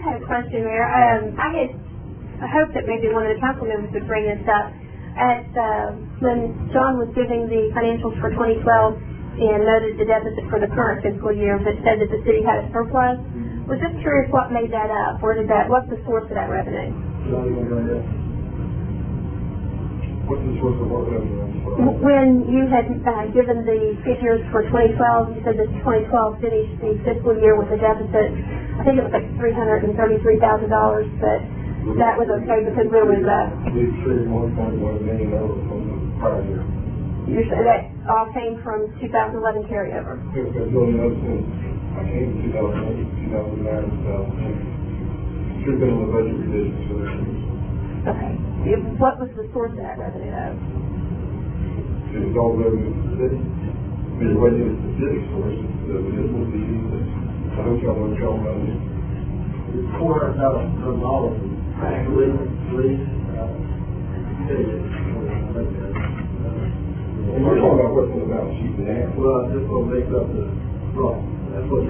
had a question there. I hope that maybe one of the council members would bring this up. When John was giving the financials for 2012 and noted the deficit for the current fiscal year, but said that the city had a surplus, was just curious what made that up, or what's the source of that revenue? What's the source of what revenue? When you had given the figures for 2012, you said that 2012 finished the fiscal year with a deficit. I think it was like $333,000, but that was okay because there was we traded $1.1 million from the prior year. You said that all came from 2011 carryover. It's been building up since I came in 2008, 2009, 2010. Should have been on the budget revisions for this year. Okay. What was the source of that revenue, though? It was all revenue to the city. I mean, it wasn't a specific source. It's the municipal fees, the hotel money. It's $400,000. Actually, please. And we're talking about what's on the balance sheet now. Well, just going to make up the wrong. That's what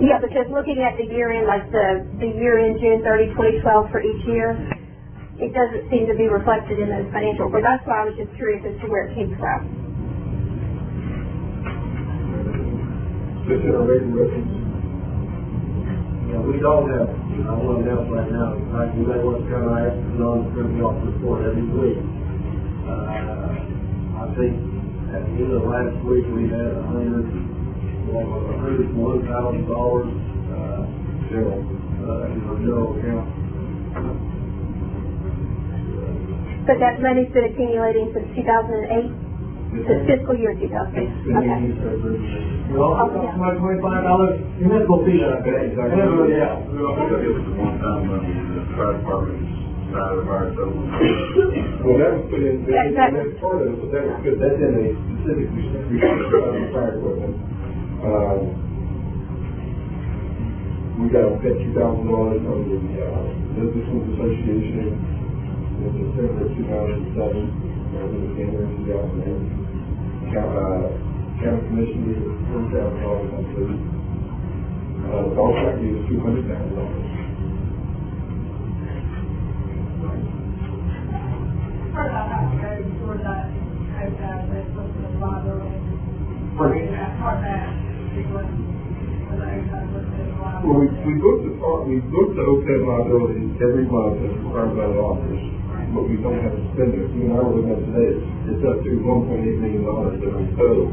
Yeah, because looking at the year end, like the year end June 30, 2012 for each year, it doesn't seem to be reflected in those financial reports. That's why I was just curious as to where it came from. Just in our regular revenue. We don't have, one else right now. In fact, you may want to kind of ask the non-privy office report every week. I think at the end of last week we had $101,000 in our general account. But that money's been accumulating since 2008, the fiscal year 2008. Okay. You also got my $25 municipal fee that I paid. Yeah. We also got to get some one-time money in the fire department's side of our settlement. Well, that was put in, that's part of it, but that was good. That's in a specific restriction of fire equipment. We got $50,000 from the Businessmen's Association in December of 2007, in January 2008. County Commission needed $40,000 on food. The oversight needed $200,000. Part about how to go toward that OPEB, that's what's the liability. Part that, well, we book the OPEB liability every month as required by the auditors, but we don't have to spend it. You and I were looking at today, it's up to $1.8 million that we owe,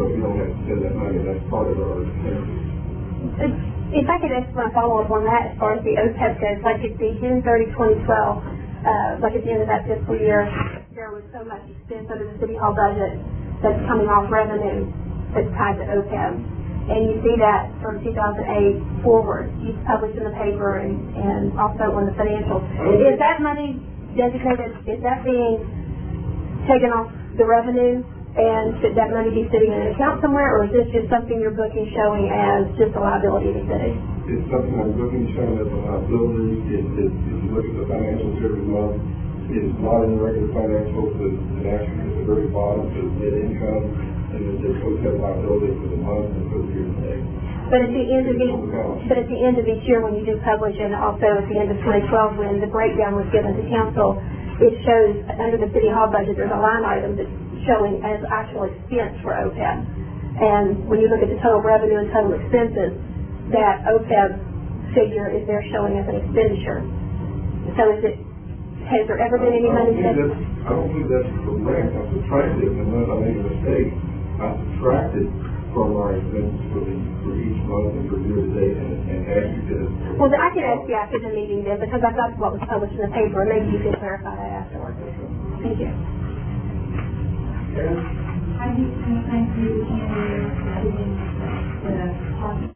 but we don't have to spend that money. That's part of our expenses. If I could ask my follow-up on that as far as the OPEB goes, like at the June 30, 2012, like at the end of that fiscal year, there was so much expense under the City Hall budget that's coming off revenue that's tied to OPEB. And you see that from 2008 forward. You published in the paper and also on the financials. Is that money designated, is that being taken off the revenue? And should that money be sitting in an account somewhere, or is this just something you're booking showing as just a liability to the city? It's something I'm booking showing as a liability. If you look at the financials every month, it's not in the regular financials, but it actually at the very bottom says net income, and then there's OPEB liability for the month and for the year to date. But at the end of each year, when you do publish, and also at the end of 2012, when the breakdown was given to council, it shows under the City Hall budget there's a line item that's showing as actual expense for OPEB. And when you look at the total revenue and total expenses, that OPEB figure is there showing as an expenditure. So has there ever been any money I don't think that's correct. I subtracted, unless I made a mistake, I subtracted from our expenses for each month and for year to date and asked you to. Well, I can ask you after the meeting then, because I thought what was published in the paper, and maybe you can clarify that afterwards. Thank you. I just want to thank you and the